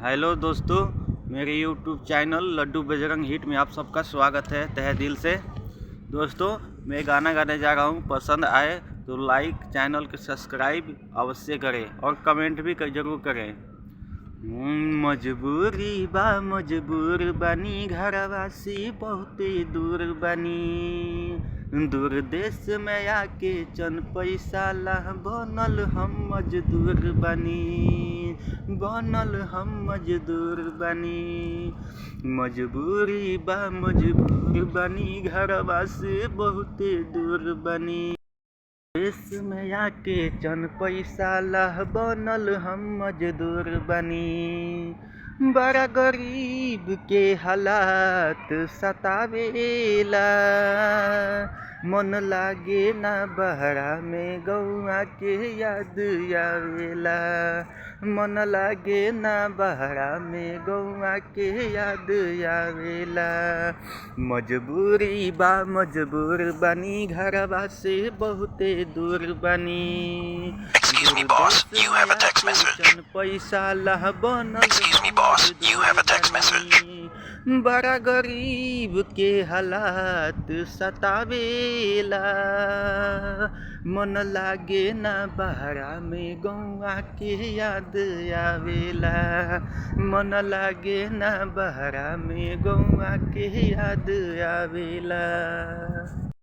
Hello दोस्तों, मेरे YouTube channel लड्डू Bajrang hit में आप सबका स्वागत है तहे दिल से। दोस्तों, मैं गाना गाने जा रहा हूँ, पसंद आए तो लाइक, चैनल को सब्सक्राइब अवश्य करें और कमेंट भी जरूर करें। मजबूरी बा मजबूर बनी, घरवा से बहुते दूर बनी, दूर देश में आके चन पैसा ला बनल हम मजदूर बनी, बनल हम मजदूर बनी। मजबूरी बा मजबूर बनी, घरवा से बहुते दूर बनी, देश में आके चन पैसा ला बनल हम मजदूर बनी। बड़ा गरीब के हालात सतावेला, मन लागे ना बहरा में गौआ के याद आवेला, मन लागे ना बहरा में गौआ के याद आवेला। मजबूरी बा मजबूर बनी, घरवा से बहुते दूर बनी, चन पैसा लह बनल बड़ा गरीब के हालात सतावेला, मन लागे ना बहरा में गौआ के याद आवेला, मन लागे ना बहरा में गौआ के याद आवेला।